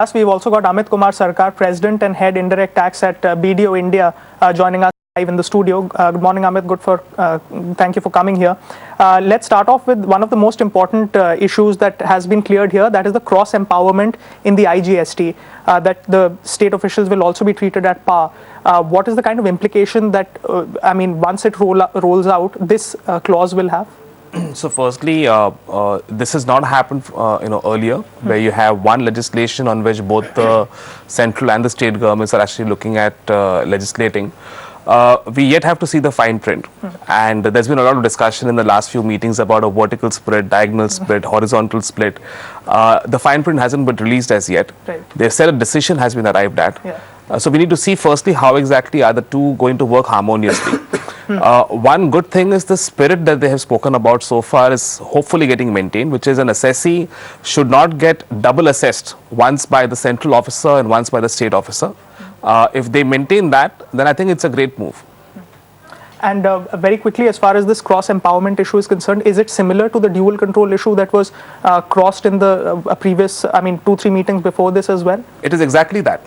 Us, we've also got Amit Sarkar, President and Head Indirect Tax at BDO India, joining us live in the studio. Good morning, Amit. Thank you for coming here. Let's start off with one of the most important issues that has been cleared here. That is the cross empowerment in the IGST. That the state officials will also be treated at par. What is the kind of implication that once it rolls out, this clause will have? So firstly, this has not happened earlier, where you have one legislation on which both the central and the state governments are actually looking at legislating. We yet have to see the fine print, and there's been a lot of discussion in the last few meetings about a vertical split, diagonal split, horizontal split. The fine print hasn't been released as yet. Right. They've said a decision has been arrived at. Yeah. So we need to see firstly how exactly are the two going to work harmoniously. One good thing is the spirit that they have spoken about so far is hopefully getting maintained, which is an assessee should not get double assessed, once by the central officer and once by the state officer. If they maintain that, then I think it's a great move. And very quickly, as far as this cross-empowerment issue is concerned, is it similar to the dual control issue that was crossed in the previous, 2-3 meetings before this as well? It is exactly that.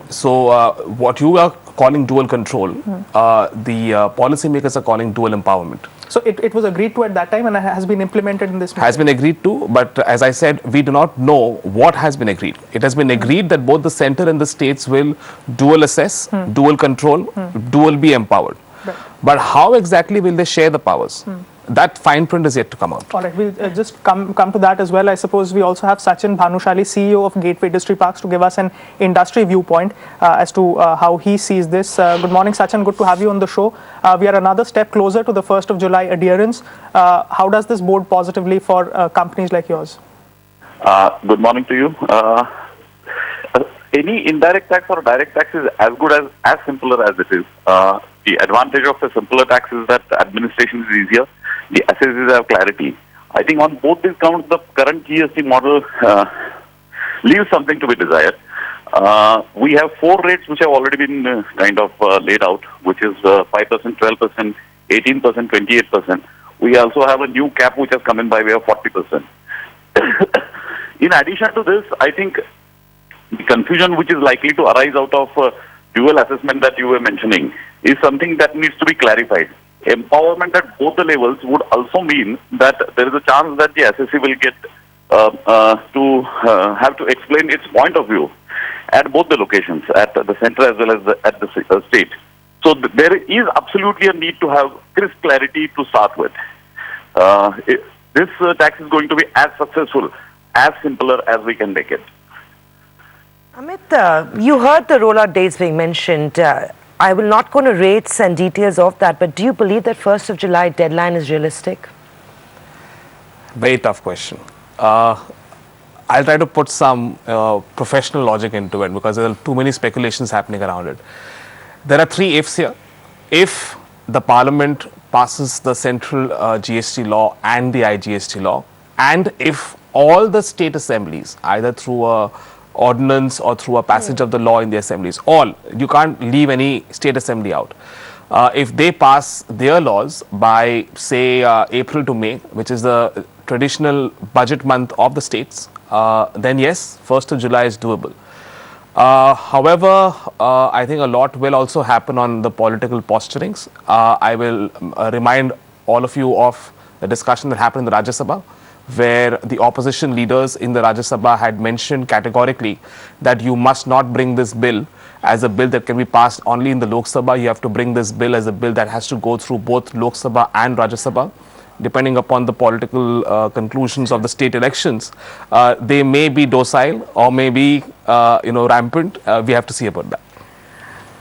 So what you are calling dual control, the policymakers are calling dual empowerment. So it was agreed to at that time and has been implemented in this meeting? Has been agreed to, but as I said, we do not know what has been agreed. It has been agreed that both the center and the states will dual assess, dual control, dual be empowered. Right. But how exactly will they share the powers? That fine print is yet to come out. All right, we'll just come to that as well. I suppose we also have Sachin Bhanushali, CEO of Gateway Industry Parks, to give us an industry viewpoint as to how he sees this. Good morning, Sachin. Good to have you on the show. We are another step closer to the 1st of July adherence. How does this bode positively for companies like yours? Good morning to you. Any indirect tax or direct tax is as good as simpler as it is. The advantage of a simpler tax is that administration is easier. The assesses have clarity. I think on both these counts, the current GST model leaves something to be desired. We have 4 rates which have already been laid out, which is 5%, 12%, 18%, 28%. We also have a new cap which has come in by way of 40%. In addition to this, I think the confusion which is likely to arise out of dual assessment that you were mentioning is something that needs to be clarified. Empowerment at both the levels would also mean that there is a chance that the assessee will get to have to explain its point of view at both the locations, at the center as well as at the state. So there is absolutely a need to have crisp clarity to start with. This tax is going to be as successful, as simpler as we can make it. Amit, you heard the rollout dates being mentioned. I will not go into rates and details of that, but do you believe that 1st of July deadline is realistic? Very tough question. I'll try to put some professional logic into it because there are too many speculations happening around it. There are 3 ifs here. If the parliament passes the central GST law and the IGST law, and if all the state assemblies, either through a ordinance or through a passage of the law in the assemblies, you can't leave any state assembly out. If they pass their laws by, say, April to May, which is the traditional budget month of the states, then yes, 1st of July is doable. However, I think a lot will also happen on the political posturings. I will remind all of you of the discussion that happened in the Rajya Sabha, where the opposition leaders in the Rajya Sabha had mentioned categorically that you must not bring this bill as a bill that can be passed only in the Lok Sabha. You have to bring this bill as a bill that has to go through both Lok Sabha and Rajya Sabha. Depending upon the political conclusions of the state elections, they may be docile or may be rampant. We have to see about that.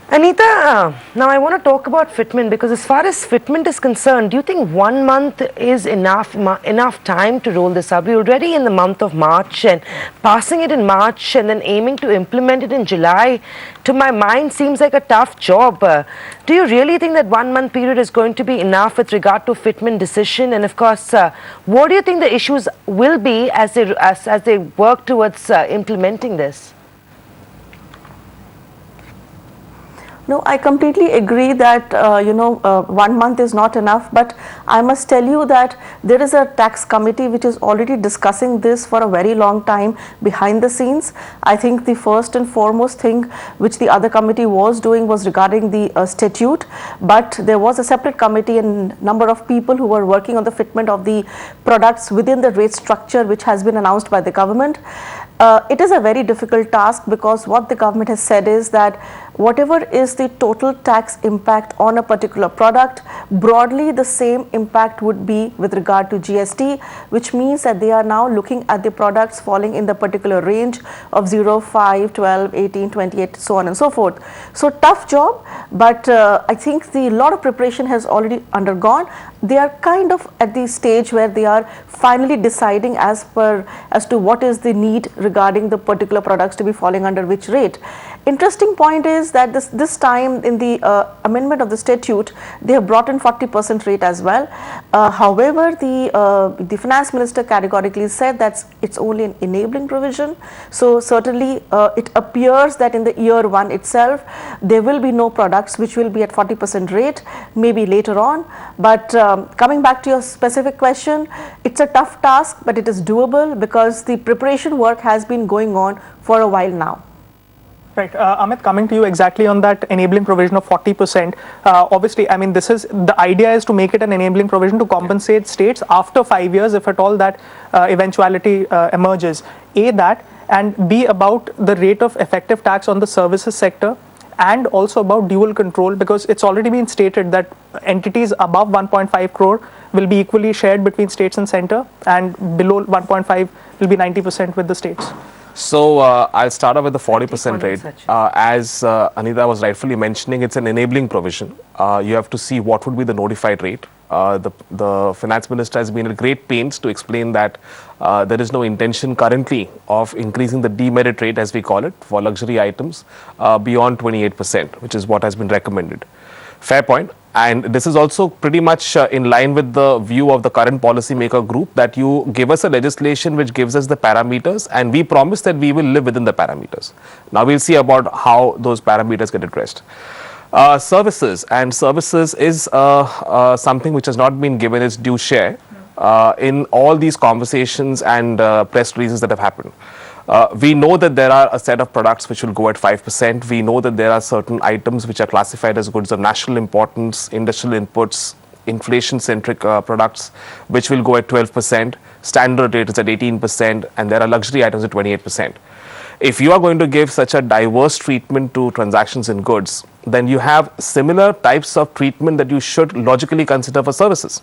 Anita, now I want to talk about fitment, because as far as fitment is concerned, do you think 1 month is enough time to roll this out? We're already in the month of March, and passing it in March and then aiming to implement it in July, to my mind, seems like a tough job. Do you really think that 1 month period is going to be enough with regard to fitment decision? And of course, what do you think the issues will be as they work towards implementing this? No, I completely agree that 1 month is not enough, but I must tell you that there is a tax committee which is already discussing this for a very long time behind the scenes. I think the first and foremost thing which the other committee was doing was regarding the statute, but there was a separate committee and number of people who were working on the fitment of the products within the rate structure which has been announced by the government. It is a very difficult task because what the government has said is that whatever is the total tax impact on a particular product, broadly the same impact would be with regard to GST, which means that they are now looking at the products falling in the particular range of 0, 5, 12, 18, 28, so on and so forth. So tough job, but I think the lot of preparation has already undergone. They are kind of at the stage where they are finally deciding as to what is the need regarding the particular products to be falling under which rate. Interesting point is that this time in the amendment of the statute, they have brought in 40% rate as well. However, the finance minister categorically said that it's only an enabling provision. So certainly it appears that in the year one itself, there will be no products which will be at 40% rate, maybe later on. But coming back to your specific question, it's a tough task, but it is doable because the preparation work has been going on for a while now. Right. Amit, coming to you exactly on that enabling provision of 40%, obviously, I mean, the idea is to make it an enabling provision to compensate states after 5 years, if at all that eventuality emerges. A, that, and B, about the rate of effective tax on the services sector, and also about dual control, because it's already been stated that entities above 1.5 crore will be equally shared between states and center, and below 1.5 will be 90% with the states. So I'll start off with the 40% rate. As Anita was rightfully mentioning, it's an enabling provision. You have to see what would be the notified rate. The finance minister has been at great pains to explain that there is no intention currently of increasing the demerit rate, as we call it, for luxury items beyond 28%, which is what has been recommended. Fair point. And this is also pretty much in line with the view of the current policymaker group that you give us a legislation which gives us the parameters, and we promise that we will live within the parameters. Now we'll see about how those parameters get addressed. Services is something which has not been given its due share in all these conversations and press releases that have happened. We know that there are a set of products which will go at 5%. We know that there are certain items which are classified as goods of national importance, industrial inputs, inflation-centric products, which will go at 12%. Standard rate is at 18%, and there are luxury items at 28%. If you are going to give such a diverse treatment to transactions in goods, then you have similar types of treatment that you should logically consider for services.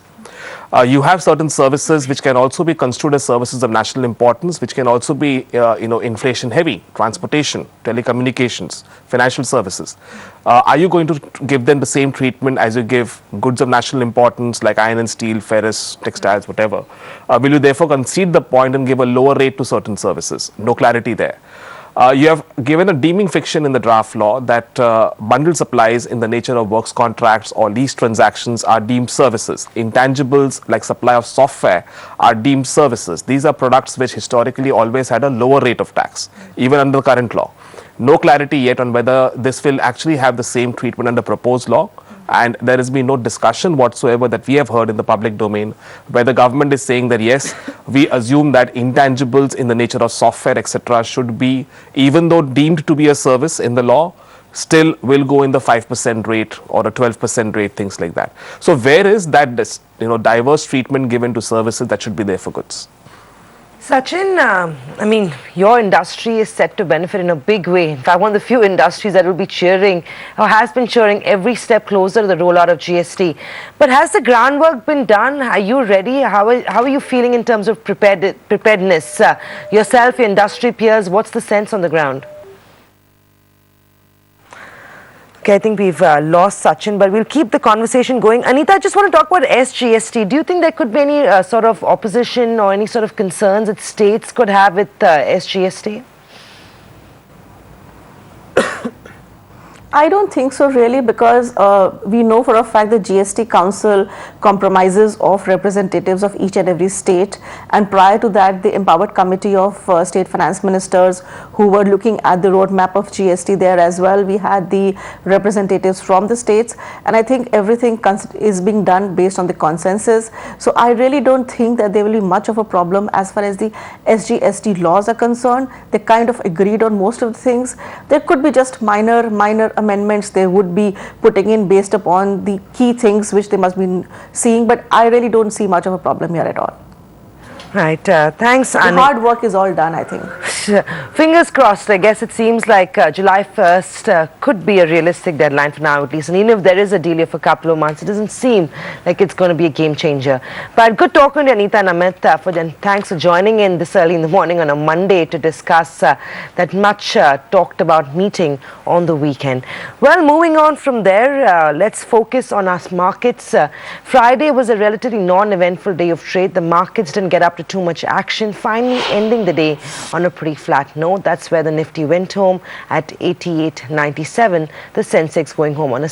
You have certain services which can also be construed as services of national importance, which can also be inflation heavy, transportation, telecommunications, financial services. Are you going to give them the same treatment as you give goods of national importance like iron and steel, ferrous, textiles, whatever? Will you therefore concede the point and give a lower rate to certain services? No clarity there. You have given a deeming fiction in the draft law that bundled supplies in the nature of works contracts or lease transactions are deemed services. Intangibles like supply of software are deemed services. These are products which historically always had a lower rate of tax, even under the current law. No clarity yet on whether this will actually have the same treatment under proposed law. And there has been no discussion whatsoever that we have heard in the public domain where the government is saying that yes, we assume that intangibles in the nature of software, etc., should be, even though deemed to be a service in the law, still will go in the 5% rate or a 12% rate, things like that. So where is that diverse treatment given to services that should be there for goods? Sachin, I mean, your industry is set to benefit in a big way. In fact, one of the few industries that will be cheering or has been cheering every step closer to the rollout of GST. But has the groundwork been done? Are you ready? How are you feeling in terms of preparedness? Yourself, your industry peers, what's the sense on the ground? Okay, I think we've lost Sachin, but we'll keep the conversation going. Anita, I just want to talk about SGST. Do you think there could be any sort of opposition or any sort of concerns that states could have with SGST? I don't think so really, because we know for a fact the GST Council compromises of representatives of each and every state, and prior to that the empowered committee of state finance ministers who were looking at the roadmap of GST, there as well we had the representatives from the states, and I think everything is being done based on the consensus. So I really don't think that there will be much of a problem as far as the SGST laws are concerned. They kind of agreed on most of the things. There could be just minor amendments they would be putting in based upon the key things which they must be seeing, but I really don't see much of a problem here at all. Right, thanks, The Annie. hard work is all done, I think. Fingers crossed. I guess it seems like July 1st could be a realistic deadline for now at least, and even if there is a delay for a couple of months, it doesn't seem like it's going to be a game changer. But good talking to Anita and Amit, and thanks for joining in this early in the morning on a Monday to discuss that much talked about meeting on the weekend. Well, moving on from there, let's focus on our markets. Friday was a relatively non-eventful day of trade. The markets didn't get up to too much action, finally ending the day on a pretty flat note. That's where the Nifty went home at 88.97, the Sensex going home on a